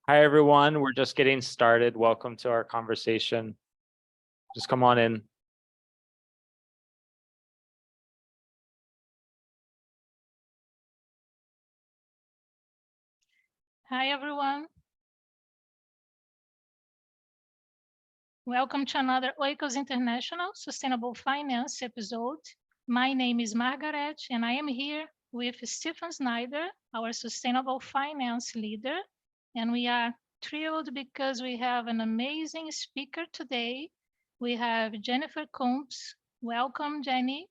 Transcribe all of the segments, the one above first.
Hi, everyone. We're just getting started. Welcome to our conversation. Just come on in. Hi, everyone. Welcome to another Oikos International Sustainable Finance episode. My name is Margaret, and I am here with Stephen Snyder, our Sustainable Finance leader. And we are thrilled because we have an amazing speaker today. We have Jennifer Combs. Welcome, Jenny.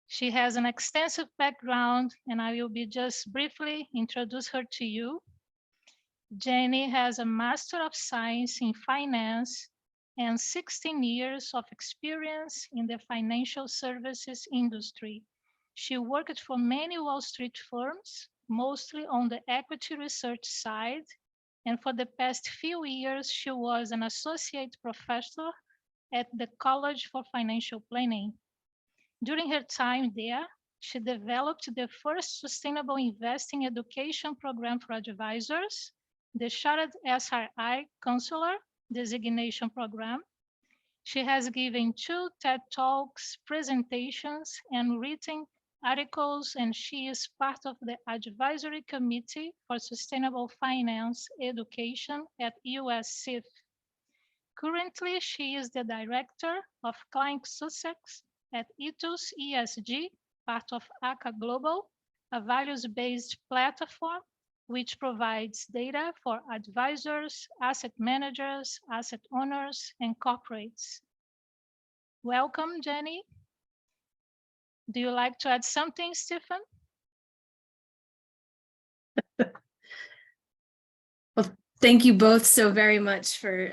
She has an extensive background, and I will be just briefly introduce her to you. Jenny has a Master of Science in Finance and 16 years of experience in the financial services industry. She worked for many Wall Street firms, mostly on the equity research side, and for the past few years, she was an associate professor at the College for Financial Planning. During her time there, she developed the first sustainable investing education program for advisors, the Chartered SRI Counselor Designation Program. She has given 2 TED Talks, presentations, and written articles, and she is part of the Advisory Committee for Sustainable Finance Education at USCIF. Currently, she is the Director of Client Success at Ethos ESG, part of ACA Global, a values-based platform which provides data for advisors, asset managers, asset owners, and corporates. Welcome, Jenny. Do you like to add something, Stephen? Well, thank you both so very much for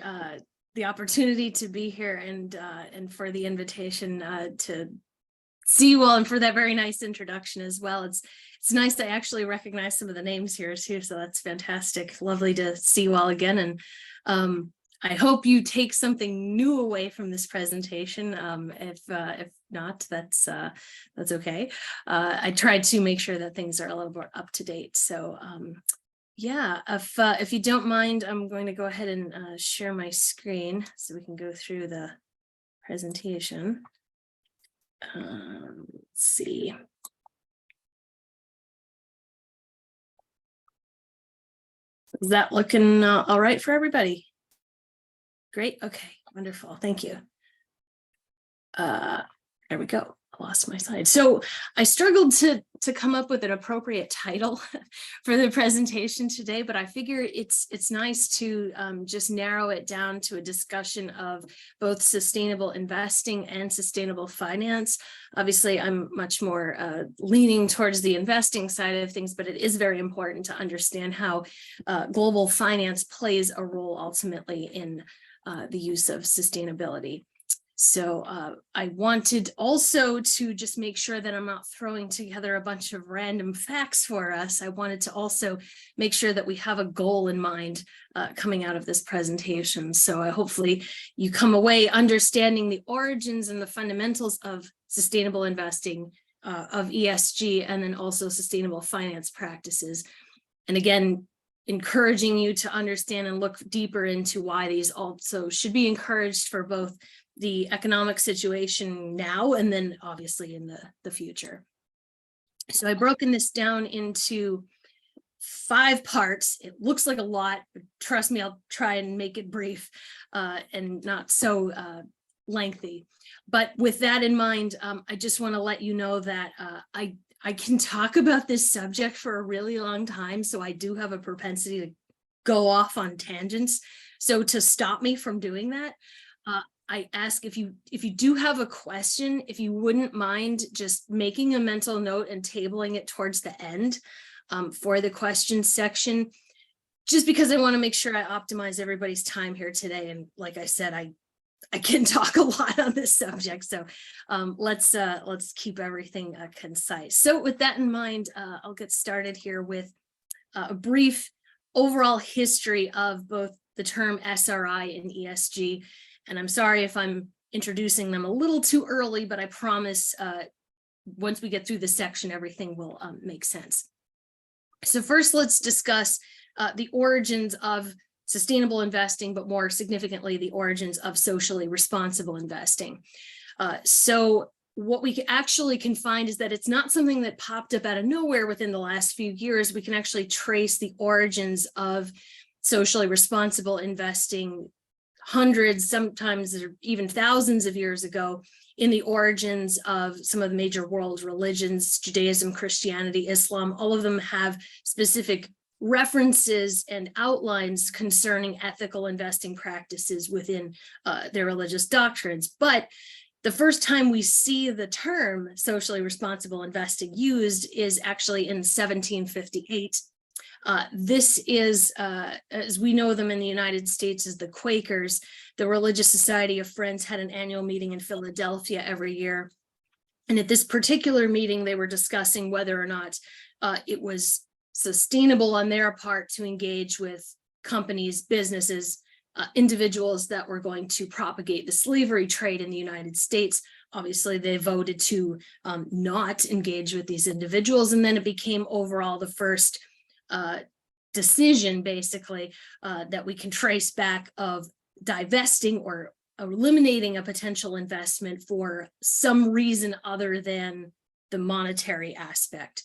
the opportunity to be here and for the invitation to see you all, and for that very nice introduction as well. It's nice to actually recognize some of the names here too, so that's fantastic. Lovely to see you all again, and I hope you take something new away from this presentation. If not, that's okay. I tried to make sure that things are a little more up to date. So yeah, if you don't mind, I'm going to go ahead and share my screen so we can go through the presentation. Let's see. Is that looking all right for everybody? Great. Okay, wonderful. Thank you. There we go. I lost my slide. So I struggled to come up with an appropriate title for the presentation today, but I figure it's nice to just narrow it down to a discussion of both sustainable investing and sustainable finance. Obviously, I'm much more leaning towards the investing side of things, but it is very important to understand how global finance plays a role ultimately in the use of sustainability. So I wanted also to just make sure that I'm not throwing together a bunch of random facts for us. I wanted to also make sure that we have a goal in mind coming out of this presentation. So hopefully you come away understanding the origins and the fundamentals of sustainable investing, of ESG, and then also sustainable finance practices. And again, encouraging you to understand and look deeper into why these also should be encouraged for both the economic situation now and then obviously in the future. So I've broken this down into 5 parts. It looks like a lot, but trust me, I'll try and make it brief and not so lengthy. But with that in mind, I just want to let you know that I can talk about this subject for a really long time, so I do have a propensity to go off on tangents. So to stop me from doing that, I ask if you do have a question, if you wouldn't mind just making a mental note and tabling it towards the end for the questions section, just because I want to make sure I optimize everybody's time here today. And like I said, I can talk a lot on this subject, so let's keep everything concise. So with that in mind, I'll get started here with a brief overall history of both the term SRI and ESG. And I'm sorry if I'm introducing them a little too early, but I promise once we get through this section, everything will make sense. So first, let's discuss the origins of sustainable investing, but more significantly, the origins of socially responsible investing. So what we actually can find is that it's not something that popped up out of nowhere within the last few years. We can actually trace the origins of socially responsible investing hundreds, sometimes even thousands of years ago, in the origins of some of the major world religions, Judaism, Christianity, Islam. All of them have specific references and outlines concerning ethical investing practices within their religious doctrines. But the first time we see the term socially responsible investing used is actually in 1758. This is, as we know them in the United States, as the Quakers. The Religious Society of Friends had an annual meeting in Philadelphia every year. And at this particular meeting, they were discussing whether or not it was sustainable on their part to engage with companies, businesses, individuals that were going to propagate the slavery trade in the United States. Obviously, they voted to not engage with these individuals. And then it became overall the first decision, basically, that we can trace back of divesting or eliminating a potential investment for some reason other than the monetary aspect.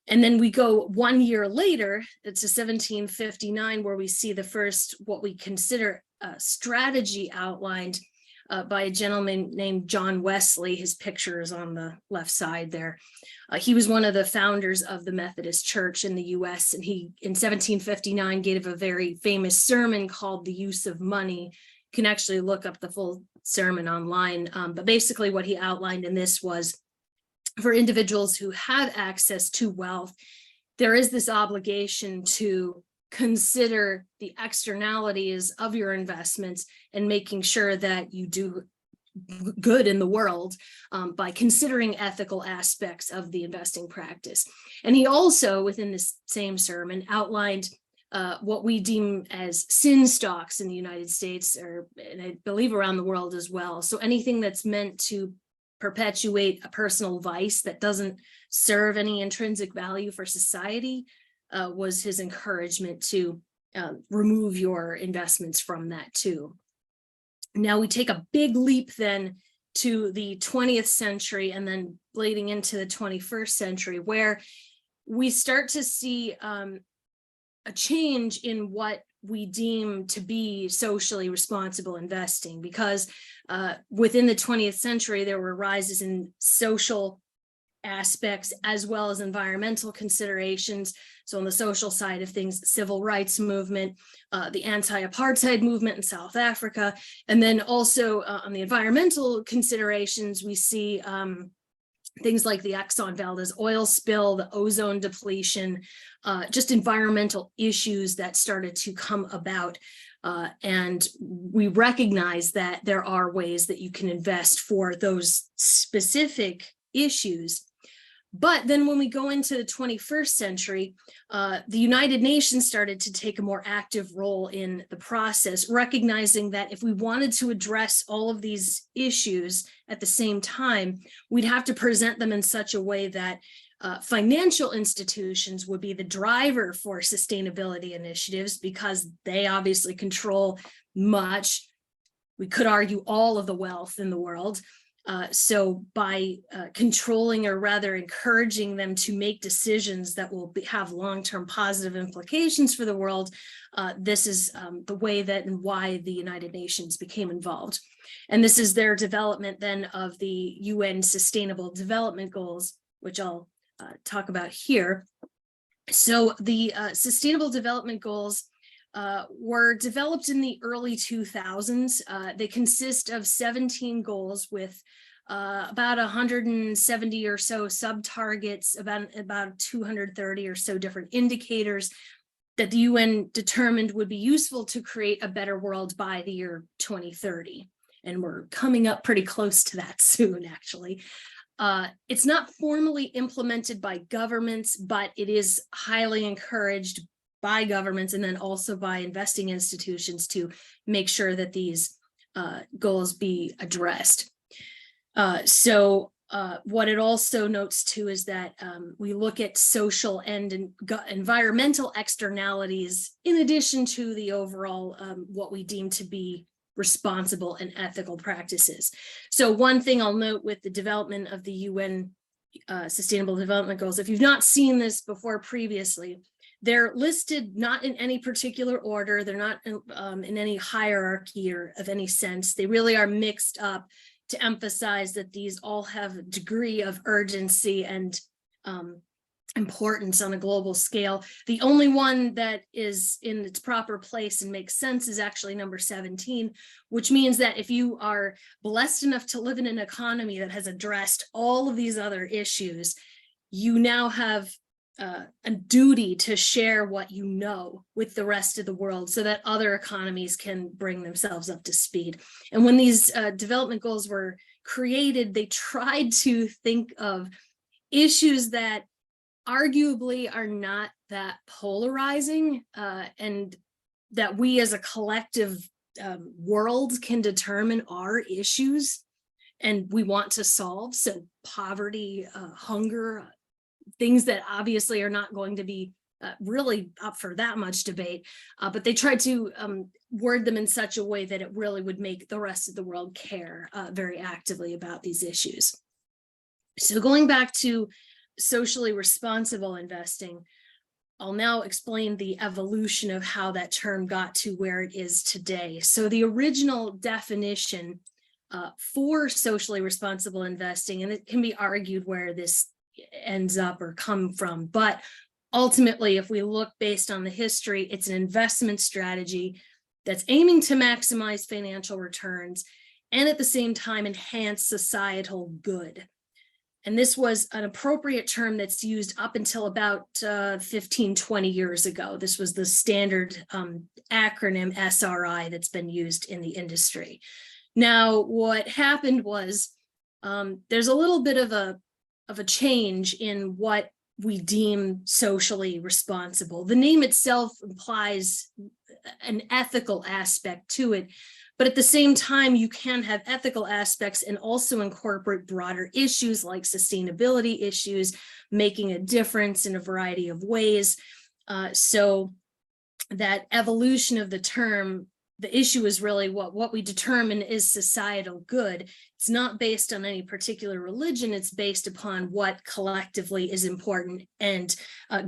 And then we go 1 year later, it's a 1759, where we see the first, what we consider a strategy outlined by a gentleman named John Wesley. His picture is on the left side there. He was one of the founders of the Methodist Church in the US, and he, in 1759, gave a very famous sermon called The Use of Money. You can actually look up the full sermon online, but basically what he outlined in this was, for individuals who have access to wealth, there is this obligation to consider the externalities of your investments and making sure that you do good in the world by considering ethical aspects of the investing practice. And he also, within this same sermon, outlined what we deem as sin stocks in the United States, or and I believe around the world as well. So anything that's meant to perpetuate a personal vice that doesn't serve any intrinsic value for society was his encouragement to remove your investments from that too. Now we take a big leap then to the 20th century and then blading into the 21st century, where we start to see a change in what we deem to be socially responsible investing, because within the 20th century, there were rises in social aspects as well as environmental considerations. So on the social side of things, civil rights movement, the anti-apartheid movement in South Africa, and then also on the environmental considerations, we see things like the Exxon Valdez oil spill, the ozone depletion, just environmental issues that started to come about. And we recognize that there are ways that you can invest for those specific issues. But then when we go into the 21st century, the United Nations started to take a more active role in the process, recognizing that if we wanted to address all of these issues at the same time, we'd have to present them in such a way that financial institutions would be the driver for sustainability initiatives, because they obviously control much, we could argue all of the wealth in the world. So by controlling, or rather encouraging them to make decisions that will have long-term positive implications for the world, this is the way that and why the United Nations became involved. And this is their development then of the UN Sustainable Development Goals, which I'll talk about here. So the Sustainable Development Goals were developed in the early 2000s. They consist of 17 goals with about 170 or so sub-targets, about 230 or so different indicators that the UN determined would be useful to create a better world by the year 2030. And we're coming up pretty close to that soon, actually. It's not formally implemented by governments, but it is highly encouraged by governments and then also by investing institutions to make sure that these goals be addressed. So what it also notes too is that we look at social and environmental externalities in addition to the overall what we deem to be responsible and ethical practices. So one thing I'll note with the development of the UN Sustainable Development Goals, if you've not seen this before previously, they're listed not in any particular order. They're not in any hierarchy or of any sense. They really are mixed up to emphasize that these all have a degree of urgency and importance on a global scale. The only one that is in its proper place and makes sense is actually number 17, which means that if you are blessed enough to live in an economy that has addressed all of these other issues, you now have a duty to share what you know with the rest of the world so that other economies can bring themselves up to speed. And when these development goals were created, they tried to think of issues that arguably are not that polarizing and that we as a collective world can determine are issues and we want to solve. So poverty, hunger, things that obviously are not going to be really up for that much debate, but they tried to word them in such a way that it really would make the rest of the world care very actively about these issues. So going back to socially responsible investing, I'll now explain the evolution of how that term got to where it is today. So the original definition for socially responsible investing, and it can be argued where this ends up or come from, but ultimately, if we look based on the history, it's an investment strategy that's aiming to maximize financial returns and at the same time enhance societal good. And this was an appropriate term that's used up until about 15, 20 years ago. This was the standard acronym SRI that's been used in the industry. Now, what happened was there's a little bit of a change in what we deem socially responsible. The name itself implies an ethical aspect to it, but at the same time, you can have ethical aspects and also incorporate broader issues like sustainability issues, making a difference in a variety of ways. So that evolution of the term, the issue is really what we determine is societal good. It's not based on any particular religion. It's based upon what collectively is important and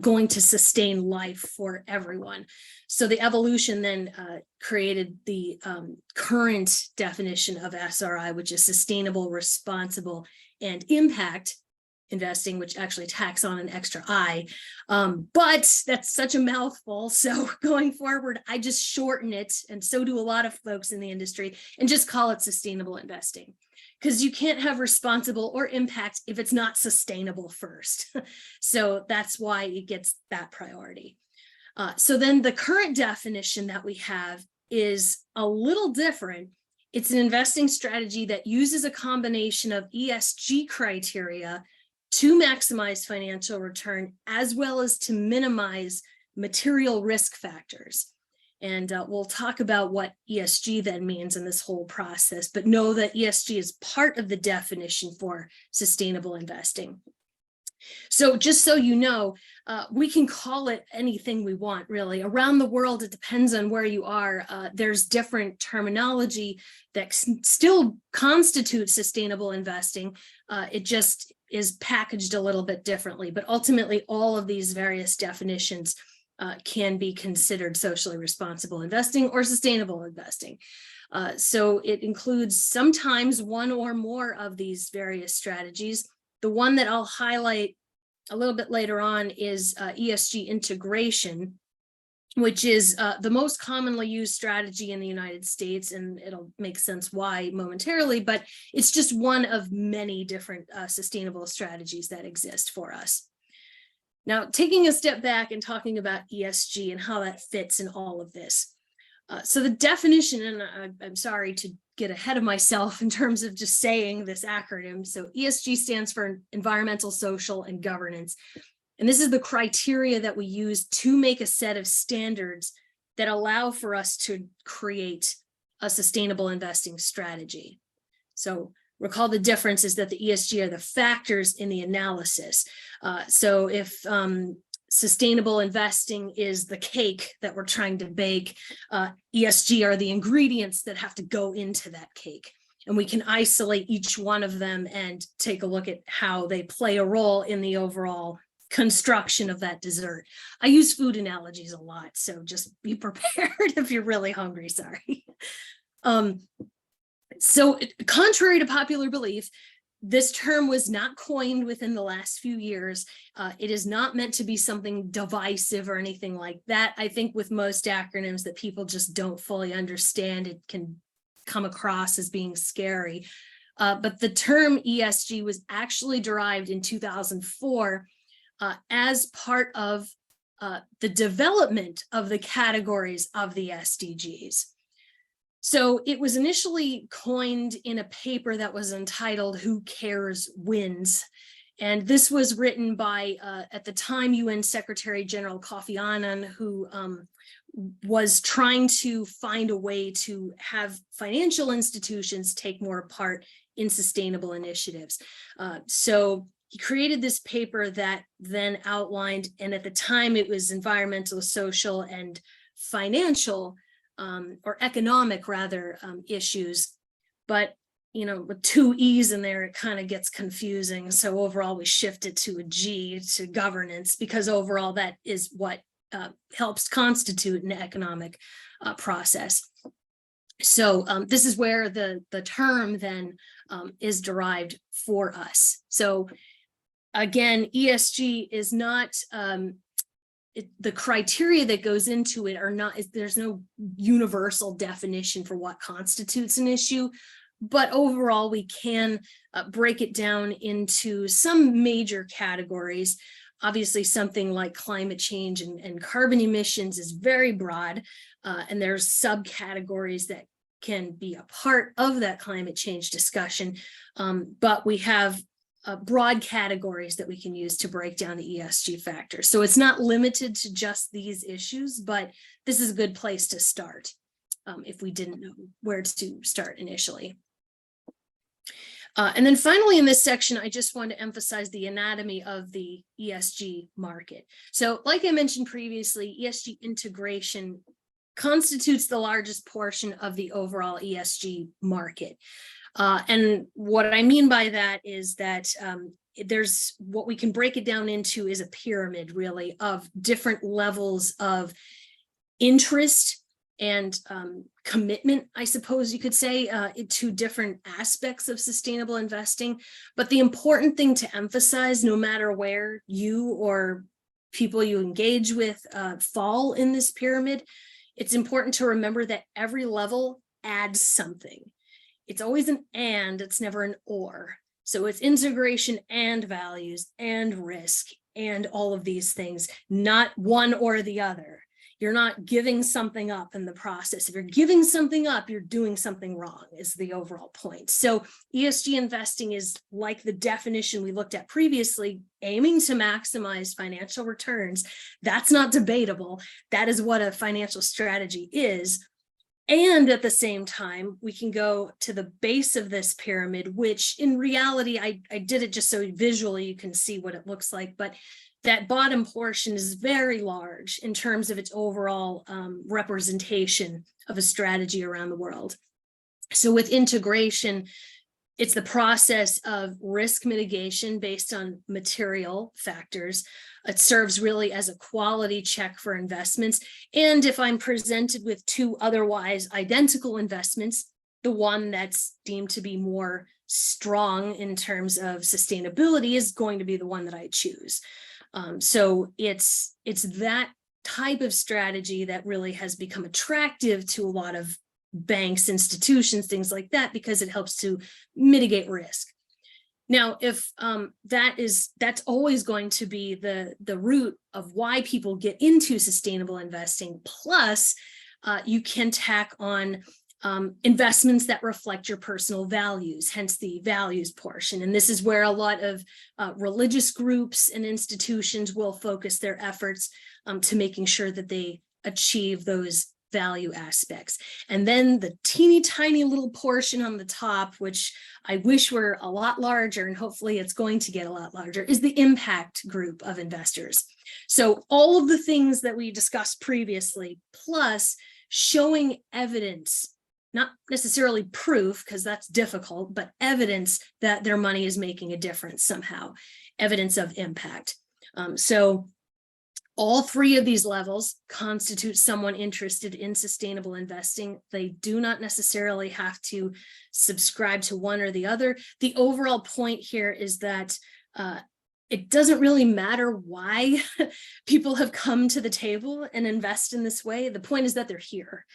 going to sustain life for everyone. So the evolution then created the current definition of SRI, which is sustainable, responsible, and impact investing, which actually tacks on an extra I, but that's such a mouthful. So going forward, I just shorten it, and so do a lot of folks in the industry, and just call it sustainable investing, because you can't have responsible or impact if it's not sustainable first. So that's why it gets that priority. So then the current definition that we have is a little different. It's an investing strategy that uses a combination of ESG criteria to maximize financial return, as well as to minimize material risk factors. And we'll talk about what ESG then means in this whole process, but know that ESG is part of the definition for sustainable investing. So just so you know, we can call it anything we want, really. Around the world, it depends on where you are. There's different terminology that still constitutes sustainable investing. It just is packaged a little bit differently, but ultimately all of these various definitions can be considered socially responsible investing or sustainable investing. So it includes sometimes one or more of these various strategies. The one that I'll highlight a little bit later on is ESG integration, which is the most commonly used strategy in the United States, and it'll make sense why momentarily, but it's just one of many different sustainable strategies that exist for us. Now, taking a step back and talking about ESG and how that fits in all of this. So the definition, and I'm sorry to get ahead of myself in terms of just saying this acronym. So ESG stands for environmental, social, and governance. And this is the criteria that we use to make a set of standards that allow for us to create a sustainable investing strategy. So Recall the difference is that the ESG are the factors in the analysis. So if sustainable investing is the cake that we're trying to bake, ESG are the ingredients that have to go into that cake. And we can isolate each one of them and take a look at how they play a role in the overall construction of that dessert. I use food analogies a lot, so just be prepared if you're really hungry, sorry. So contrary to popular belief, this term was not coined within the last few years. It is not meant to be something divisive or anything like that. I think with most acronyms that people just don't fully understand, it can come across as being scary. But the term ESG was actually derived in 2004 as part of the development of the categories of the SDGs. So it was initially coined in a paper that was entitled "Who Cares Wins?" And this was written by, at the time, UN Secretary General Kofi Annan, who was trying to find a way to have financial institutions take more part in sustainable initiatives. So he created this paper that then outlined, and at the time it was environmental, social, and financial, or economic rather, issues. But with two E's in there, it kind of gets confusing. So overall, we shifted to a G, to governance, because overall that is what helps constitute an economic process. So this is where the term then is derived for us. So again, ESG is not, the criteria that goes into it are not, there's no universal definition for what constitutes an issue. But overall, we can break it down into some major categories. Obviously, something like climate change and carbon emissions is very broad, and there's subcategories that can be a part of that climate change discussion. But we have broad categories that we can use to break down the ESG factors. So it's not limited to just these issues, but this is a good place to start if we didn't know where to start initially. And then finally, in this section, I just want to emphasize the anatomy of the ESG market. So like I mentioned previously, ESG integration constitutes the largest portion of the overall ESG market. And what I mean by that is that there's what we can break it down into is a pyramid, really, of different levels of interest and commitment, I suppose you could say, to different aspects of sustainable investing. But the important thing to emphasize, no matter where you or people you engage with fall in this pyramid, it's important to remember that every level adds something. It's always an and, it's never an or. So it's integration and values and risk and all of these things, not one or the other. You're not giving something up in the process. If you're giving something up, you're doing something wrong, is the overall point. So ESG investing is, like the definition we looked at previously, aiming to maximize financial returns. That's not debatable. That is what a financial strategy is. And at the same time, we can go to the base of this pyramid, which in reality, I did it just so visually you can see what it looks like. But that bottom portion is very large in terms of its overall representation of a strategy around the world. So with integration, it's the process of risk mitigation based on material factors. It serves really as a quality check for investments. And if I'm presented with two otherwise identical investments, the one that's deemed to be more strong in terms of sustainability is going to be the one that I choose. So it's that type of strategy that really has become attractive to a lot of banks, institutions, things like that, because it helps to mitigate risk. Now, if that's always going to be the root of why people get into sustainable investing. Plus, you can tack on investments that reflect your personal values, hence the values portion. And this is where a lot of religious groups and institutions will focus their efforts to making sure that they achieve those value aspects. And then the teeny tiny little portion on the top, which I wish were a lot larger, and hopefully it's going to get a lot larger, is the impact group of investors. So all of the things that we discussed previously, plus showing evidence, not necessarily proof, because that's difficult, but evidence that their money is making a difference somehow, evidence of impact. So all three of these levels constitute someone interested in sustainable investing. They do not necessarily have to subscribe to one or the other. The overall point here is that it doesn't really matter why people have come to the table and invest in this way. The point is that they're here.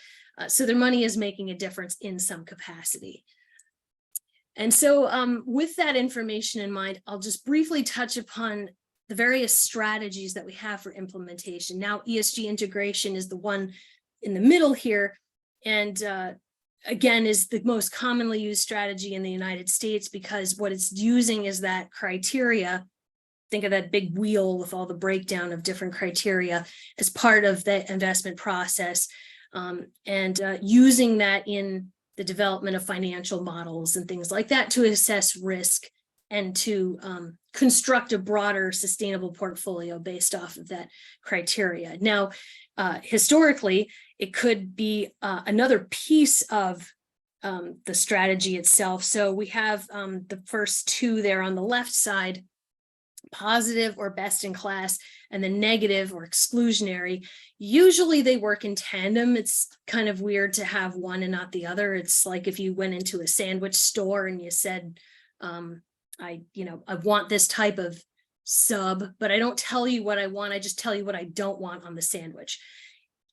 So their money is making a difference in some capacity. And so with that information in mind, I'll just briefly touch upon the various strategies that we have for implementation. Now, ESG integration is the one in the middle here, and again, is the most commonly used strategy in the United States, because what it's using is that criteria. Think of that big wheel with all the breakdown of different criteria as part of the investment process, and using that in the development of financial models and things like that to assess risk and to construct a broader sustainable portfolio based off of that criteria. Now, historically, it could be another piece of the strategy itself. So we have the first two there on the left side, positive or best in class, and the negative or exclusionary. Usually they work in tandem. It's kind of weird to have one and not the other. It's like if you went into a sandwich store and you said, I want this type of sub, but I don't tell you what I want. I just tell you what I don't want on the sandwich.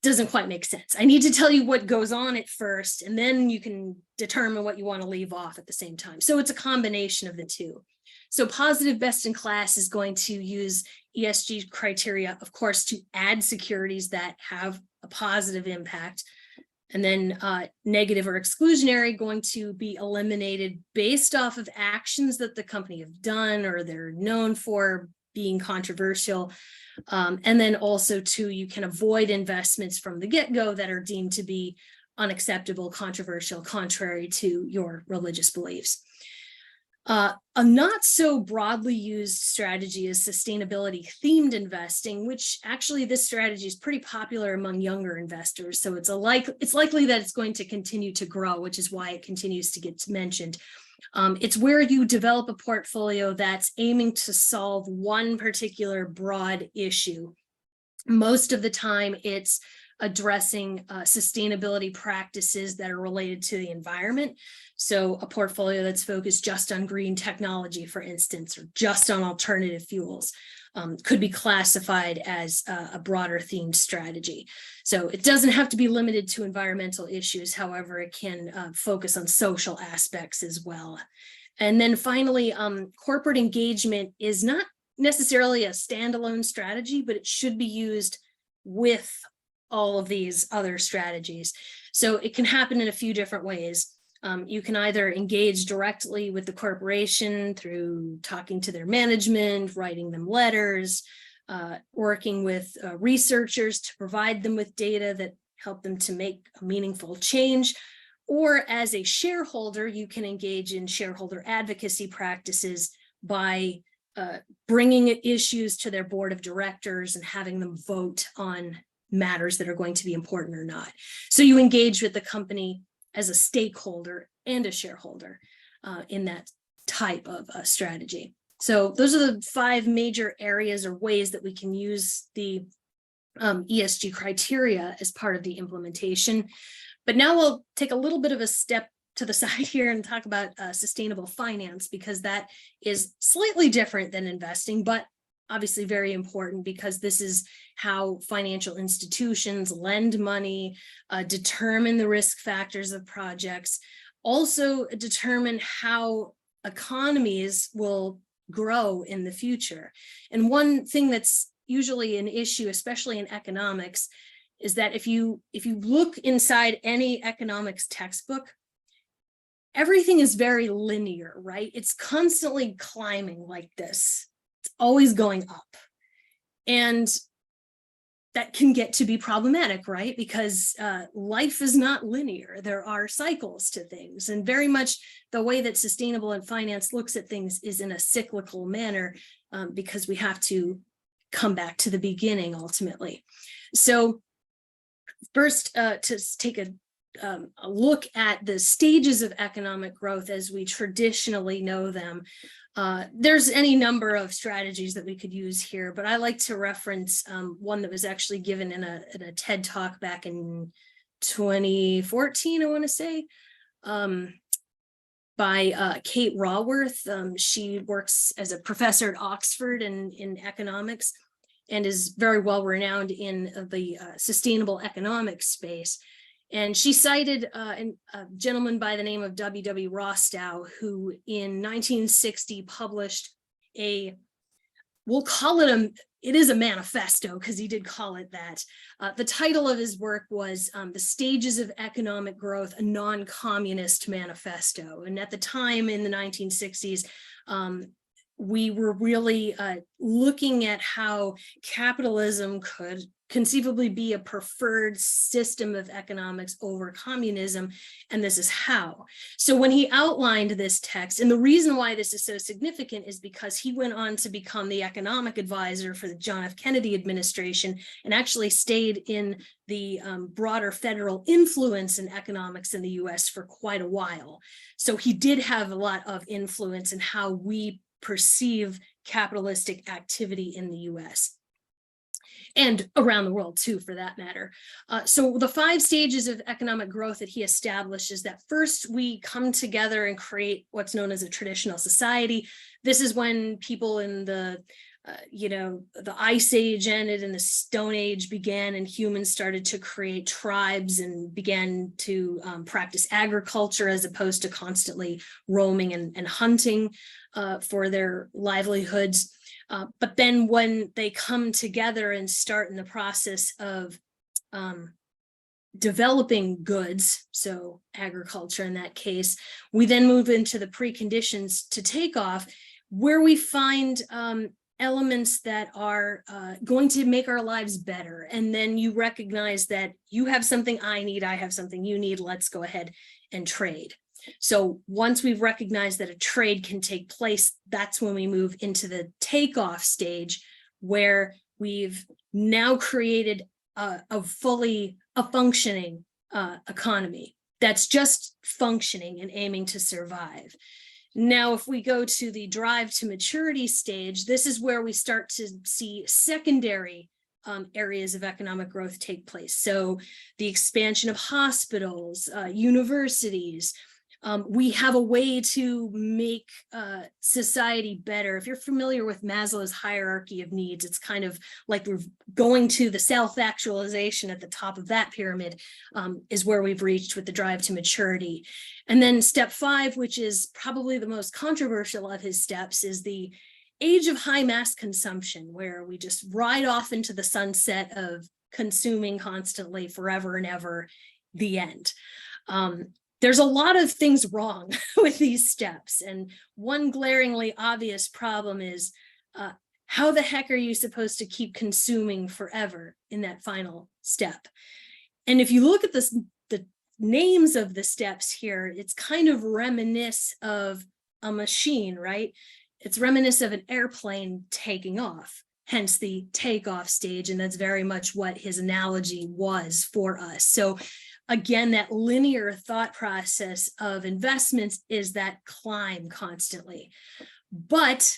Doesn't quite make sense. I need to tell you what goes on it first, and then you can determine what you want to leave off at the same time. So it's a combination of the two. So positive best in class is going to use ESG criteria, of course, to add securities that have a positive impact. And then negative or exclusionary going to be eliminated based off of actions that the company have done or they're known for being controversial. And then also too, you can avoid investments from the get-go that are deemed to be unacceptable, controversial, contrary to your religious beliefs. A not so broadly used strategy is sustainability themed investing, which actually this strategy is pretty popular among younger investors. So it's likely that it's going to continue to grow, which is why it continues to get mentioned. It's where you develop a portfolio that's aiming to solve one particular broad issue. Most of the time it's addressing sustainability practices that are related to the environment. So a portfolio that's focused just on green technology, for instance, or just on alternative fuels could be classified as a broader themed strategy. So it doesn't have to be limited to environmental issues. However, it can focus on social aspects as well. And then finally, corporate engagement is not necessarily a standalone strategy, but it should be used with all of these other strategies. So it can happen in a few different ways. You can either engage directly with the corporation through talking to their management, writing them letters, working with researchers to provide them with data that help them to make a meaningful change. Or as a shareholder, you can engage in shareholder advocacy practices by bringing issues to their board of directors and having them vote on matters that are going to be important or not. So you engage with the company as a stakeholder and a shareholder in that type of strategy. So those are the 5 major areas or ways that we can use the ESG criteria as part of the implementation. But now we'll take a little bit of a step to the side here and talk about sustainable finance, because that is slightly different than investing, but obviously very important, because this is how financial institutions lend money, determine the risk factors of projects, also determine how economies will grow in the future. And one thing that's usually an issue, especially in economics, is that if you look inside any economics textbook, everything is very linear, right? It's constantly climbing like this. It's always going up. And that can get to be problematic, right? Because life is not linear. There are cycles to things, and very much the way that sustainable and finance looks at things is in a cyclical manner, because we have to come back to the beginning ultimately. So first, to take a look at the stages of economic growth as we traditionally know them. There's any number of strategies that we could use here, but I like to reference one that was actually given in a TED Talk back in 2014, I want to say, by Kate Raworth. She works as a professor at Oxford in economics and is very well renowned in the sustainable economics space. And she cited a gentleman by the name of W.W. Rostow, who in 1960 published we'll call it it is a manifesto, because he did call it that. The title of his work was The Stages of Economic Growth, a Non-Communist Manifesto. And at the time in the 1960s, we were really looking at how capitalism could conceivably be a preferred system of economics over communism, and this is how. So when he outlined this text, and the reason why this is so significant is because he went on to become the economic advisor for the John F. Kennedy administration, and actually stayed in the broader federal influence in economics in the US for quite a while. So he did have a lot of influence in how we perceive capitalistic activity in the US. And around the world too, for that matter. So the 5 stages of economic growth that he established is that first we come together and create what's known as a traditional society. This is when people in the Ice Age ended and the Stone Age began, and humans started to create tribes and began to practice agriculture as opposed to constantly roaming and hunting for their livelihoods. But then when they come together and start in the process of developing goods, so agriculture in that case, we then move into the preconditions to take off, where we find elements that are going to make our lives better. And then you recognize that you have something I need, I have something you need, let's go ahead and trade. So once we've recognized that a trade can take place, that's when we move into the takeoff stage, where we've now created a functioning economy that's just functioning and aiming to survive. Now, if we go to the drive to maturity stage, this is where we start to see secondary areas of economic growth take place. So the expansion of hospitals, universities. We have a way to make society better. If you're familiar with Maslow's hierarchy of needs, it's kind of like we're going to the self-actualization at the top of that pyramid, is where we've reached with the drive to maturity. And then step 5, which is probably the most controversial of his steps, is the age of high mass consumption, where we just ride off into the sunset of consuming constantly forever and ever, the end. There's a lot of things wrong with these steps. And one glaringly obvious problem is how the heck are you supposed to keep consuming forever in that final step? And if you look at the names of the steps here, it's kind of reminiscent of a machine, right? It's reminiscent of an airplane taking off, hence the takeoff stage. And that's very much what his analogy was for us. So again, that linear thought process of investments is that climb constantly. But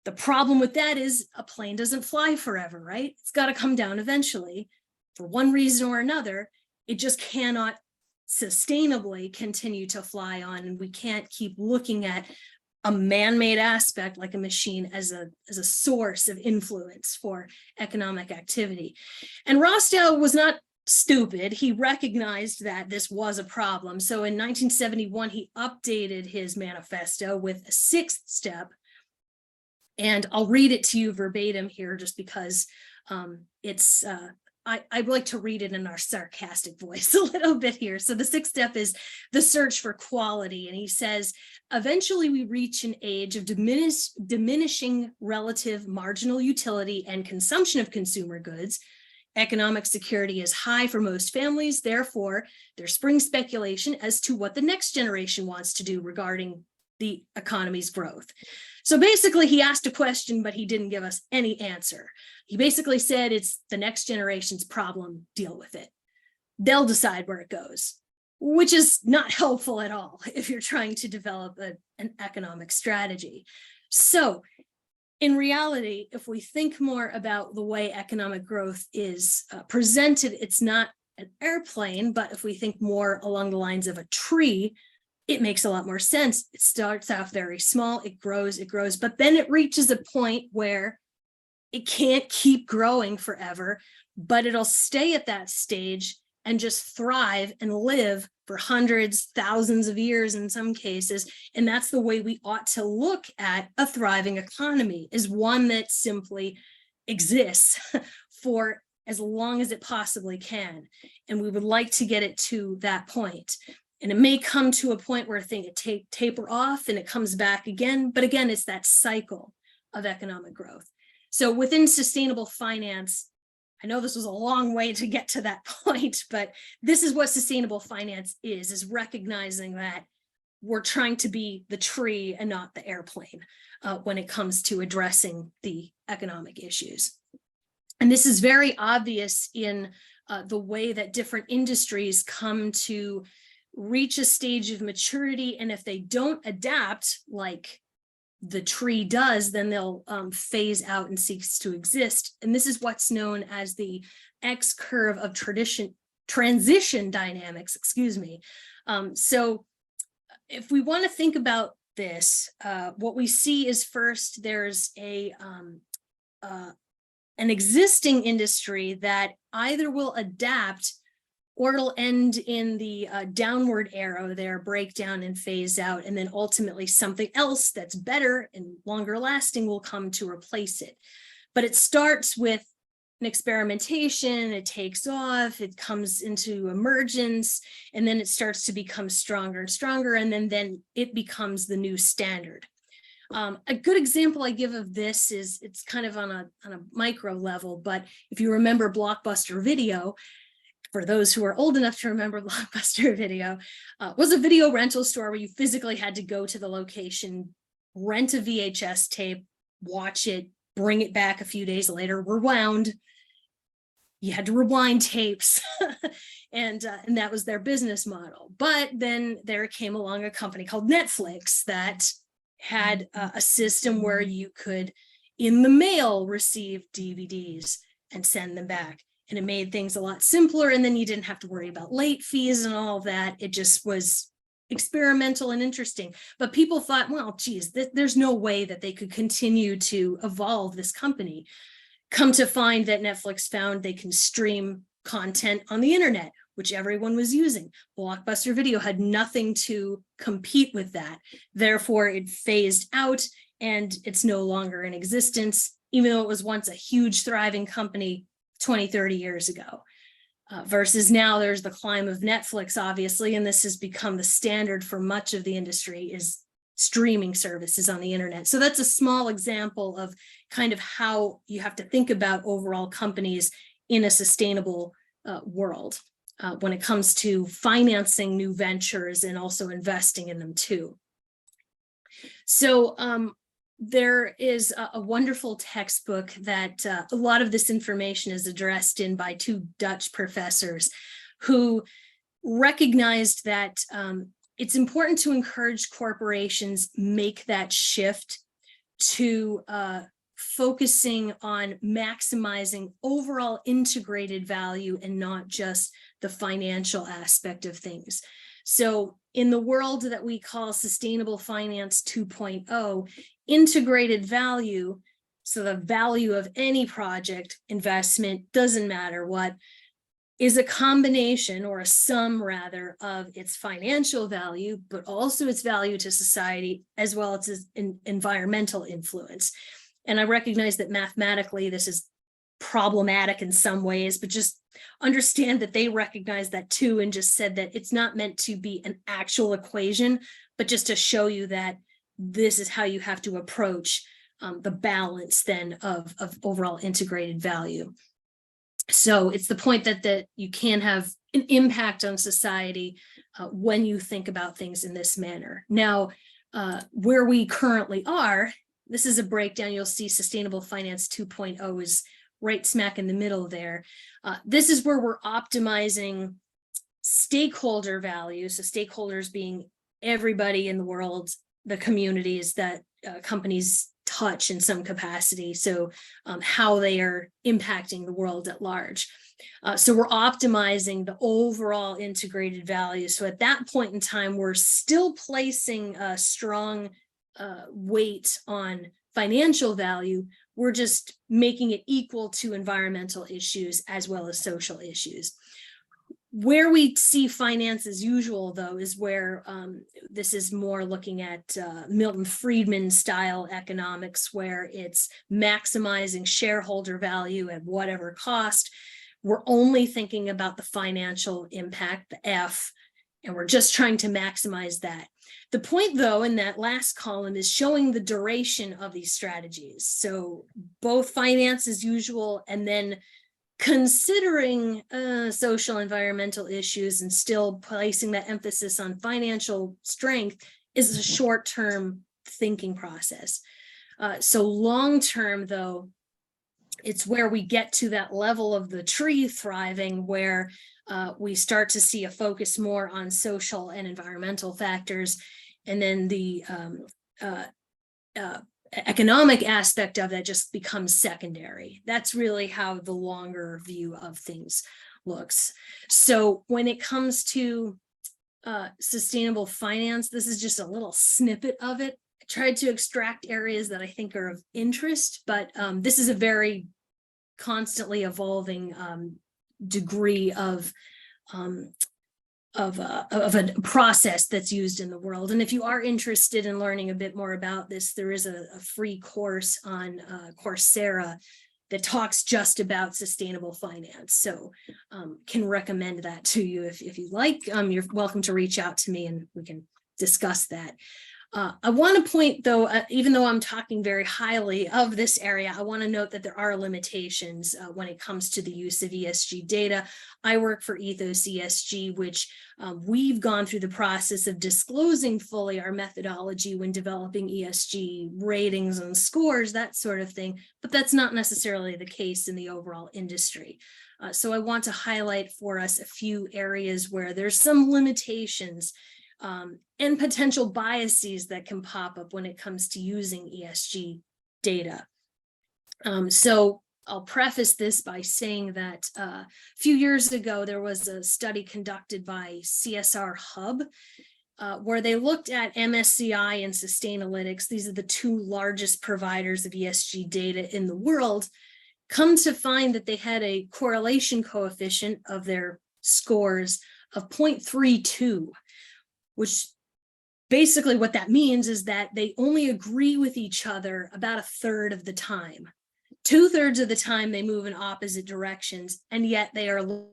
the problem with that is a plane doesn't fly forever, right? It's got to come down eventually. For one reason or another, it just cannot sustainably continue to fly on. And we can't keep looking at a man-made aspect like a machine as a source of influence for economic activity. And Rostow was not stupid. He recognized that this was a problem. So in 1971, he updated his manifesto with a 6th step. And I'll read it to you verbatim here just because I'd like to read it in our sarcastic voice a little bit here. So the 6th step is the search for quality. And he says, eventually we reach an age of diminishing relative marginal utility and consumption of consumer goods. Economic security is high for most families. Therefore, there springs speculation as to what the next generation wants to do regarding the economy's growth. So basically, he asked a question, but he didn't give us any answer. He basically said it's the next generation's problem, deal with it. They'll decide where it goes, which is not helpful at all if you're trying to develop an economic strategy. So in reality, if we think more about the way economic growth is presented, it's not an airplane, but if we think more along the lines of a tree, it makes a lot more sense. It starts out very small, it grows, but then it reaches a point where it can't keep growing forever, but it'll stay at that stage and just thrive and live for hundreds, thousands of years in some cases. And that's the way we ought to look at a thriving economy, is one that simply exists for as long as it possibly can. And we would like to get it to that point. And it may come to a point where things taper off and it comes back again. But again, it's that cycle of economic growth. So within sustainable finance, I know this was a long way to get to that point, but this is what sustainable finance is recognizing that we're trying to be the tree and not the airplane when it comes to addressing the economic issues. And this is very obvious in the way that different industries come to reach a stage of maturity. And if they don't adapt like the tree does, then they'll phase out and cease to exist. And this is what's known as the X curve of transition dynamics, excuse me. So if we want to think about this, what we see is first there's an existing industry that either will adapt or it'll end in the downward arrow there, break down and phase out, and then ultimately something else that's better and longer lasting will come to replace it. But it starts with an experimentation, it takes off, it comes into emergence, and then it starts to become stronger and stronger, and then it becomes the new standard. A good example I give of this is, it's kind of on a micro level, but if you remember Blockbuster Video, for those who are old enough to remember Blockbuster Video, was a video rental store where you physically had to go to the location, rent a VHS tape, watch it, bring it back a few days later, rewound. You had to rewind tapes, and that was their business model. But then there came along a company called Netflix that had a system where you could, in the mail, receive DVDs and send them back. And it made things a lot simpler. And then you didn't have to worry about late fees and all of that. It just was experimental and interesting. But people thought, well, geez, there's no way that they could continue to evolve this company. Come to find that Netflix found they can stream content on the internet, which everyone was using. Blockbuster Video had nothing to compete with that. Therefore, it phased out and it's no longer in existence, even though it was once a huge thriving company 20, 30 years ago, versus now there's the climb of Netflix, obviously, and this has become the standard for much of the industry, is streaming services on the internet. So that's a small example of kind of how you have to think about overall companies in a sustainable world when it comes to financing new ventures and also investing in them too. So there is a wonderful textbook that a lot of this information is addressed in by two Dutch professors who recognized that it's important to encourage corporations make that shift to focusing on maximizing overall integrated value and not just the financial aspect of things. So in the world that we call sustainable finance 2.0, integrated value, so the value of any project, investment, doesn't matter what, is a combination or a sum rather of its financial value, but also its value to society as well as its environmental influence. And I recognize that mathematically this is problematic in some ways, but just understand that they recognize that too and just said that it's not meant to be an actual equation, but just to show you that this is how you have to approach the balance then of overall integrated value. So it's the point that you can have an impact on society when you think about things in this manner. Now, where we currently are, this is a breakdown. You'll see Sustainable Finance 2.0 is right smack in the middle there. This is where we're optimizing stakeholder value. So stakeholders being everybody in the world, the communities that companies touch in some capacity. So how they are impacting the world at large. So we're optimizing the overall integrated value. So at that point in time, we're still placing a strong weight on financial value. We're just making it equal to environmental issues as well as social issues. Where we see finance as usual, though, is where this is more looking at Milton Friedman style economics, where it's maximizing shareholder value at whatever cost. We're only thinking about the financial impact, the F, and we're just trying to maximize that. The point, though, in that last column is showing the duration of these strategies. So both finance as usual, and then considering social environmental issues and still placing that emphasis on financial strength is a short-term thinking process. So long-term, though, it's where we get to that level of the tree thriving, where we start to see a focus more on social and environmental factors, and then the economic aspect of that just becomes secondary. That's really how the longer view of things looks. So when it comes to sustainable finance, this is just a little snippet of it. I tried to extract areas that I think are of interest, but this is a very constantly evolving degree of a process that's used in the world. And if you are interested in learning a bit more about this, there is a free course on Coursera that talks just about sustainable finance. So can recommend that to you if you like. You're welcome to reach out to me and we can discuss that. I want to point, though, even though I'm talking very highly of this area, I want to note that there are limitations when it comes to the use of ESG data. I work for Ethos ESG, which we've gone through the process of disclosing fully our methodology when developing ESG ratings and scores, that sort of thing, but that's not necessarily the case in the overall industry. So I want to highlight for us a few areas where there's some limitations and potential biases that can pop up when it comes to using ESG data. So I'll preface this by saying that a few years ago, there was a study conducted by CSR Hub where they looked at MSCI and Sustainalytics. These are the two largest providers of ESG data in the world. Come to find that they had a correlation coefficient of their scores of 0.32. Which basically what that means is that they only agree with each other about a third of the time. 2/3 of the time they move in opposite directions, and yet they are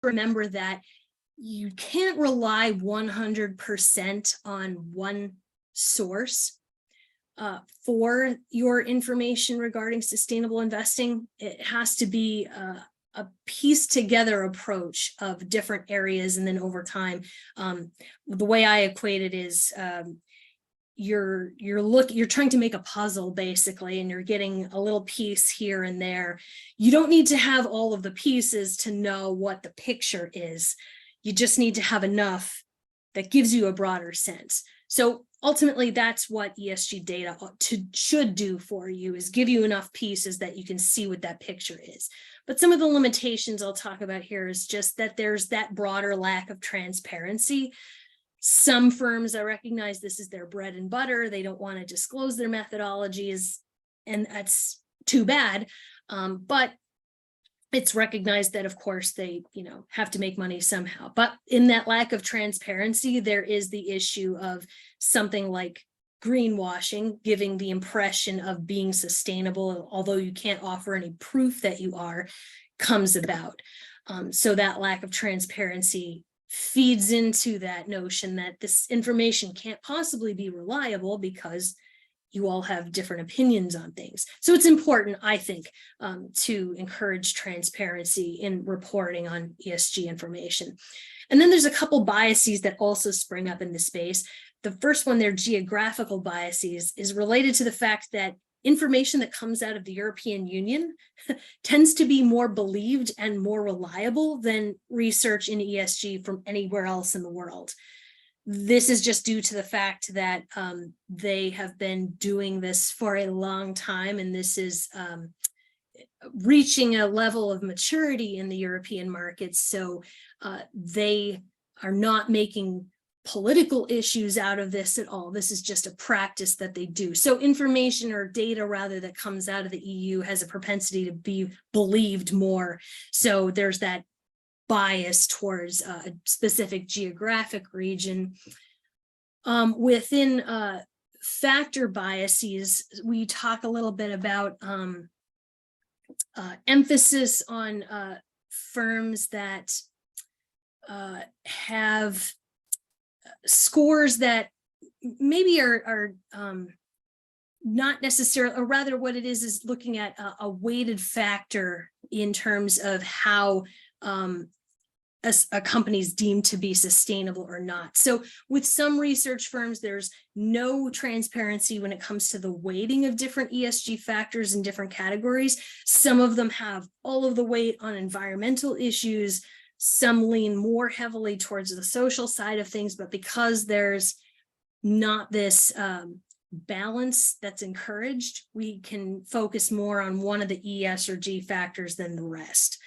remember that you can't rely 100% on one source for your information regarding sustainable investing. It has to be a piece together approach of different areas, and then over time, the way I equate it is you're trying to make a puzzle basically, and you're getting a little piece here and there. You don't need to have all of the pieces to know what the picture is. You just need to have enough that gives you a broader sense. So ultimately, that's what ESG data should do for you, is give you enough pieces that you can see what that picture is. But some of the limitations I'll talk about here is just that there's that broader lack of transparency. Some firms, I recognize this is their bread and butter. They don't want to disclose their methodologies, and that's too bad. But it's recognized that, of course, they have to make money somehow. But in that lack of transparency, there is the issue of something like greenwashing, giving the impression of being sustainable, although you can't offer any proof that you are, comes about. So that lack of transparency feeds into that notion that this information can't possibly be reliable because you all have different opinions on things. So it's important, I think, to encourage transparency in reporting on ESG information. And then there's a couple biases that also spring up in the space. The first one, their geographical biases, is related to the fact that information that comes out of the European Union tends to be more believed and more reliable than research in ESG from anywhere else in the world. This is just due to the fact that they have been doing this for a long time, and this is reaching a level of maturity in the European markets. So they are not making political issues out of this at all. This is just a practice that they do. So information, or data rather, that comes out of the EU has a propensity to be believed more. So there's that bias towards a specific geographic region. Within factor biases, we talk a little bit about emphasis on firms that have scores that maybe are not necessarily, or rather what it is looking at a weighted factor in terms of how a company is deemed to be sustainable or not. So with some research firms, there's no transparency when it comes to the weighting of different ESG factors in different categories. Some of them have all of the weight on environmental issues. Some lean more heavily towards the social side of things, but because there's not this balance that's encouraged, we can focus more on one of the ES or G factors than the rest.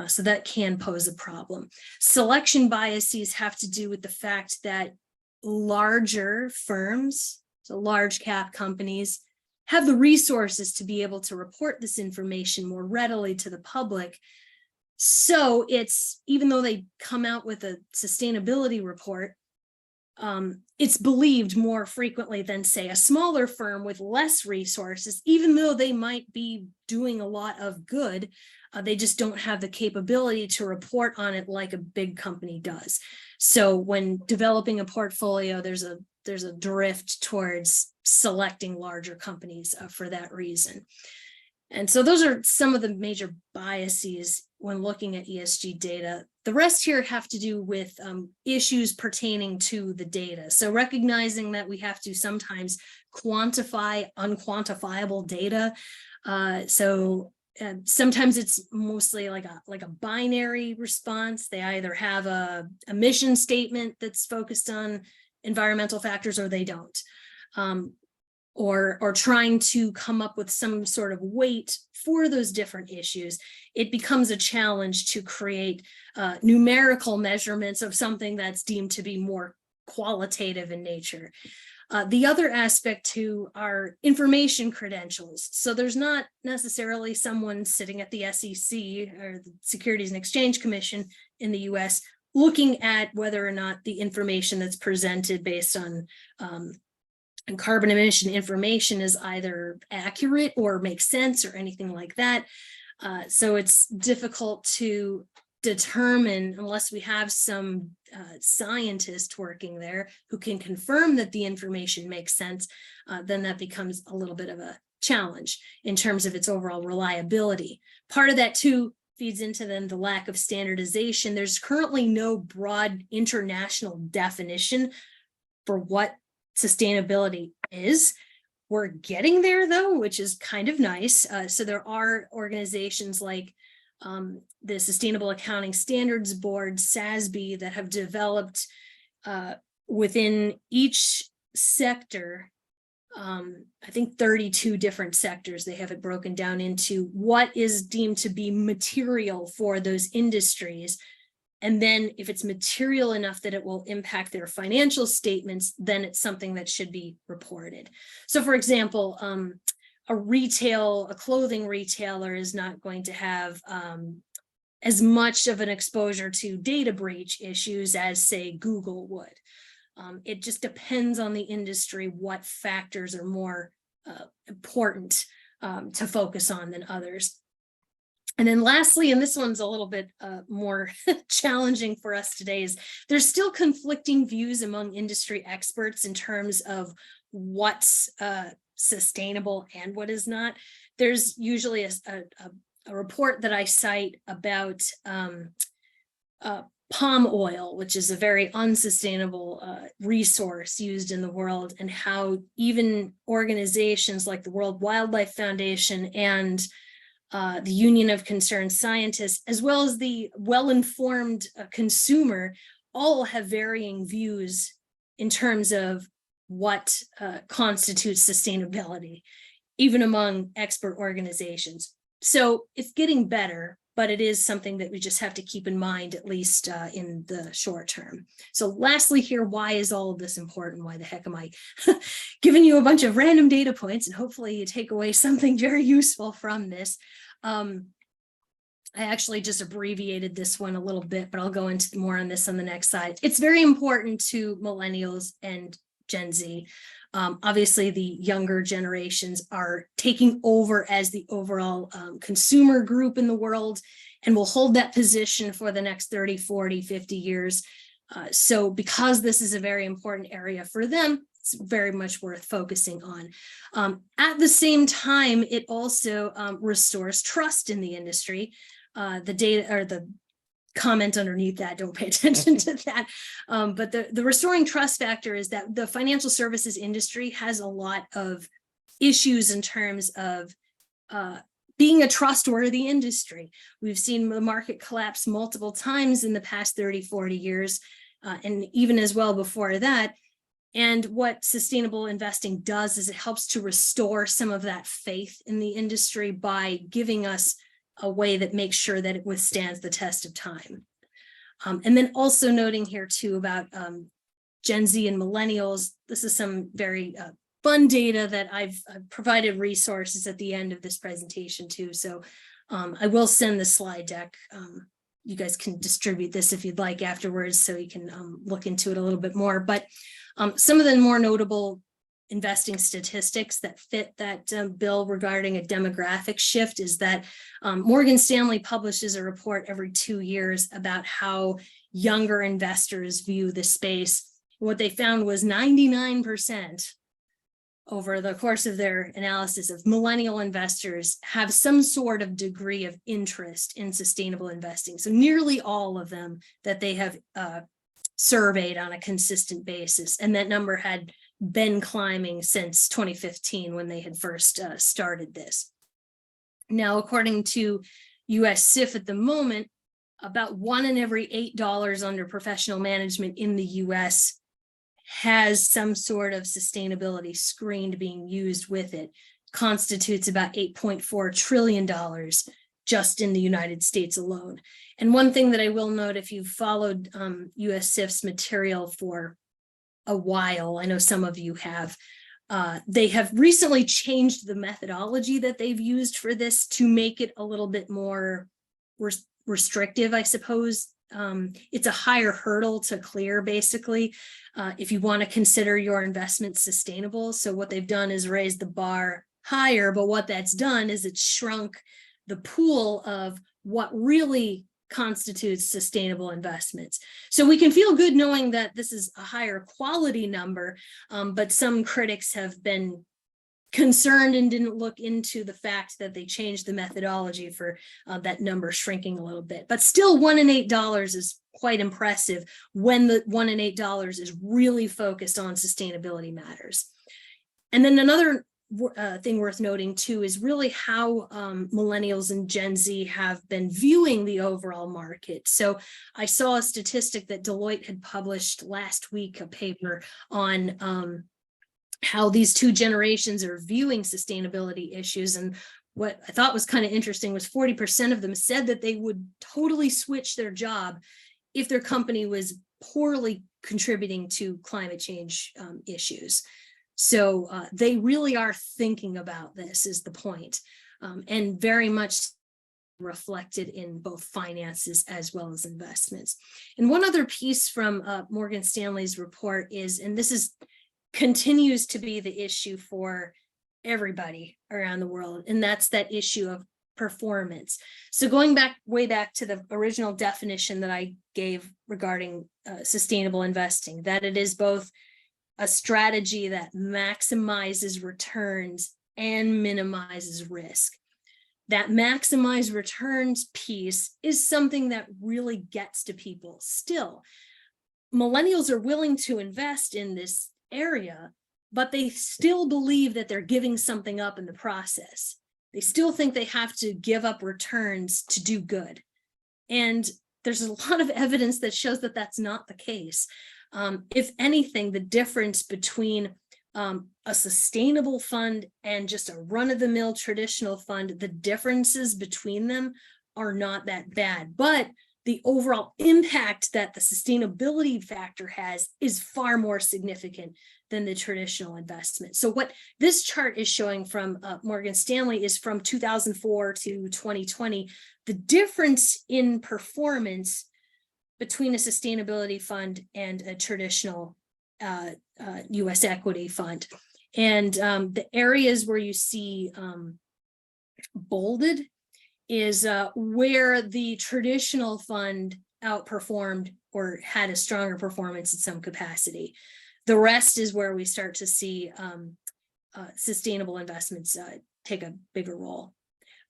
So that can pose a problem. Selection biases have to do with the fact that larger firms, so large cap companies, have the resources to be able to report this information more readily to the public. So it's, even though they come out with a sustainability report, it's believed more frequently than, say, a smaller firm with less resources, even though they might be doing a lot of good. They just don't have the capability to report on it like a big company does. So when developing a portfolio, there's a drift towards selecting larger companies for that reason. And so those are some of the major biases when looking at ESG data. The rest here have to do with issues pertaining to the data. So recognizing that we have to sometimes quantify unquantifiable data. Sometimes it's mostly like a binary response. They either have a mission statement that's focused on environmental factors, or they don't. Or trying to come up with some sort of weight for those different issues, it becomes a challenge to create numerical measurements of something that's deemed to be more qualitative in nature. The other aspect too are information credentials. So there's not necessarily someone sitting at the SEC or the Securities and Exchange Commission in the US looking at whether or not the information that's presented based on and carbon emission information is either accurate or makes sense or anything like that. So it's difficult to determine unless we have some scientist working there who can confirm that the information makes sense. Then that becomes a little bit of a challenge in terms of its overall reliability. Part of that too feeds into then the lack of standardization. There's currently no broad international definition for what sustainability is. We're getting there though, which is kind of nice. So there are organizations like the Sustainable Accounting Standards Board, SASB, that have developed within each sector, I think 32 different sectors. They have it broken down into what is deemed to be material for those industries. And then if it's material enough that it will impact their financial statements, then it's something that should be reported. So for example, a clothing retailer is not going to have as much of an exposure to data breach issues as, say, Google would. It just depends on the industry what factors are more important to focus on than others. And then lastly, and this one's a little bit more challenging for us today, is there's still conflicting views among industry experts in terms of what's sustainable and what is not. There's usually a report that I cite about palm oil, which is a very unsustainable resource used in the world, and how even organizations like the World Wildlife Foundation and the Union of Concerned Scientists, as well as the well-informed consumer, all have varying views in terms of what constitutes sustainability, even among expert organizations. So it's getting better, but it is something that we just have to keep in mind, at least in the short term. So lastly here, why is all of this important? Why the heck am I giving you a bunch of random data points, and hopefully you take away something very useful from this? I actually just abbreviated this one a little bit, but I'll go into more on this on the next slide. It's very important to millennials and Gen Z. Obviously, the younger generations are taking over as the overall consumer group in the world, and will hold that position for the next 30, 40, 50 years. So because this is a very important area for them, it's very much worth focusing on. At the same time, it also restores trust in the industry. The data, or the comment underneath that, don't pay attention to that. But the restoring trust factor is that the financial services industry has a lot of issues in terms of being a trustworthy industry. We've seen the market collapse multiple times in the past 30, 40 years, and even as well before that. And what sustainable investing does is it helps to restore some of that faith in the industry by giving us a way that makes sure that it withstands the test of time. And then also noting here too about Gen Z and millennials, this is some very fun data that I've provided resources at the end of this presentation too. So I will send the slide deck. You guys can distribute this if you'd like afterwards, so you can look into it a little bit more. But some of the more notable investing statistics that fit that bill regarding a demographic shift is that Morgan Stanley publishes a report every 2 years about how younger investors view the space. What they found was 99% over the course of their analysis of millennial investors have some sort of degree of interest in sustainable investing. So nearly all of them that they have surveyed on a consistent basis, and that number had been climbing since 2015 when they had first started this. Now, according to US SIF at the moment, about $1 in every $8 under professional management in the US has some sort of sustainability screened being used with it, constitutes about $8.4 trillion just in the United States alone. And one thing that I will note, if you've followed US SIF's material for a while, I know some of you have, they have recently changed the methodology that they've used for this to make it a little bit more restrictive, I suppose. It's a higher hurdle to clear, basically, if you want to consider your investment sustainable. So what they've done is raise the bar higher, but what that's done is it's shrunk the pool of what really constitutes sustainable investments. So we can feel good knowing that this is a higher quality number, but some critics have been concerned and didn't look into the fact that they changed the methodology for that number shrinking a little bit. But still, $1 in $8 is quite impressive when the $1 in $8 is really focused on sustainability matters. And then another thing worth noting too is really how millennials and Gen Z have been viewing the overall market. So I saw a statistic that Deloitte had published last week, a paper on how these two generations are viewing sustainability issues. And what I thought was kind of interesting was 40% of them said that they would totally switch their job if their company was poorly contributing to climate change issues. So they really are thinking about this, is the point. And very much reflected in both finances as well as investments. And one other piece from Morgan Stanley's report is, and this is continues to be the issue for everybody around the world, and that's that issue of performance. So going way back to the original definition that I gave regarding sustainable investing, that it is both a strategy that maximizes returns and minimizes risk. That maximize returns piece is something that really gets to people still. Millennials are willing to invest in this area, but they still believe that they're giving something up in the process. They still think they have to give up returns to do good. And there's a lot of evidence that shows that that's not the case. If anything, the difference between a sustainable fund and just a run-of-the-mill traditional fund, the differences between them are not that bad. But the overall impact that the sustainability factor has is far more significant than the traditional investment. So what this chart is showing from Morgan Stanley is from 2004 to 2020, the difference in performance between a sustainability fund and a traditional US equity fund. And the areas where you see bolded is where the traditional fund outperformed or had a stronger performance in some capacity. The rest is where we start to see sustainable investments take a bigger role.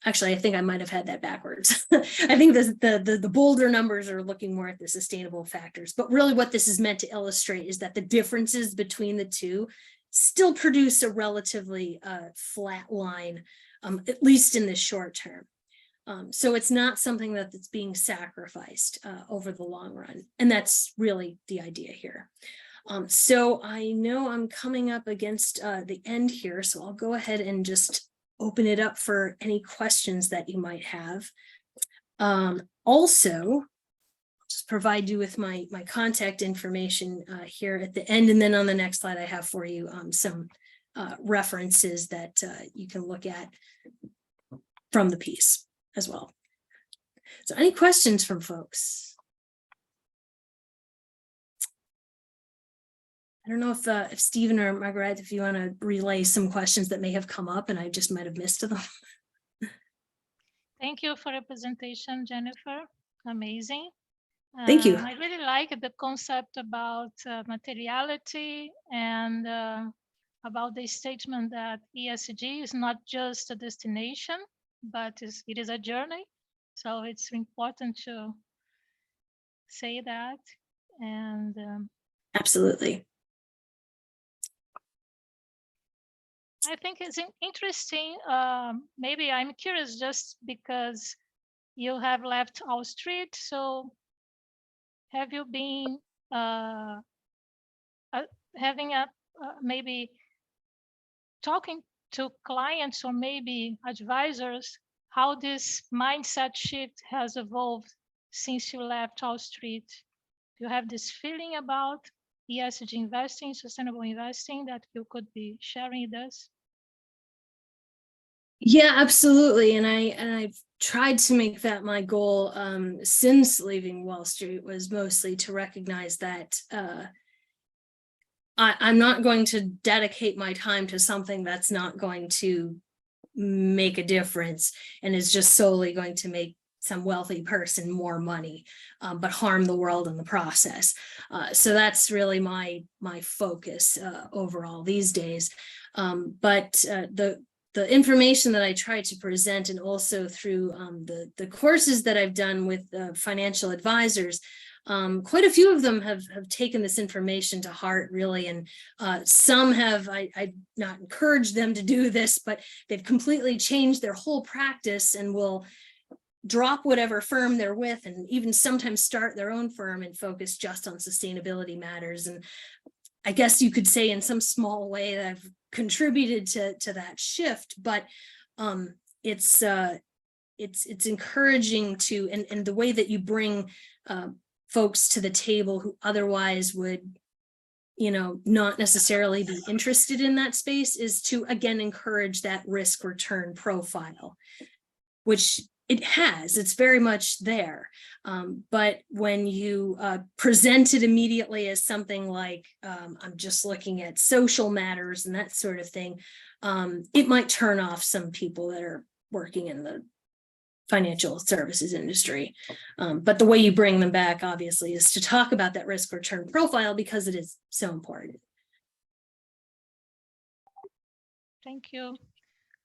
Actually, I think I might have had that backwards. I think the bolder numbers are looking more at the sustainable factors, but really what this is meant to illustrate is that the differences between the two still produce a relatively flat line, at least in the short term. So it's not something that's being sacrificed over the long run. And that's really the idea here. So I know I'm coming up against the end here, so I'll go ahead and just open it up for any questions that you might have. Also, just provide you with my contact information here at the end, and then on the next slide I have for you some references that you can look at from the piece as well. So any questions from folks? I don't know if Stephen or Margaret, if you want to relay some questions that may have come up and I just might have missed them. Thank you for your presentation, Jennifer. Amazing. Thank you. I really like the concept about materiality and about the statement that ESG is not just a destination, but it is a journey. So it's important to say that. And absolutely. I think it's interesting. Maybe I'm curious just because you have left Wall Street. So have you been having maybe talking to clients or maybe advisors, how this mindset shift has evolved since you left Wall Street? Do you have this feeling about ESG investing, sustainable investing that you could be sharing with us? Yeah, absolutely. And I've tried to make that my goal since leaving Wall Street, was mostly to recognize that I'm not going to dedicate my time to something that's not going to make a difference and is just solely going to make some wealthy person more money, but harm the world in the process. So that's really my focus overall these days. But the information that I try to present, and also through the courses that I've done with financial advisors, quite a few of them have taken this information to heart, really, and some have, I not encouraged them to do this, but they've completely changed their whole practice and will drop whatever firm they're with and even sometimes start their own firm and focus just on sustainability matters. And I guess you could say in some small way that I've contributed to that shift, but it's encouraging to, and the way that you bring folks to the table who otherwise would, not necessarily be interested in that space, is to again encourage that risk return profile, which it has, it's very much there. But when you present it immediately as something like, I'm just looking at social matters and that sort of thing, it might turn off some people that are working in the financial services industry. But the way you bring them back, obviously, is to talk about that risk return profile because it is so important. Thank you.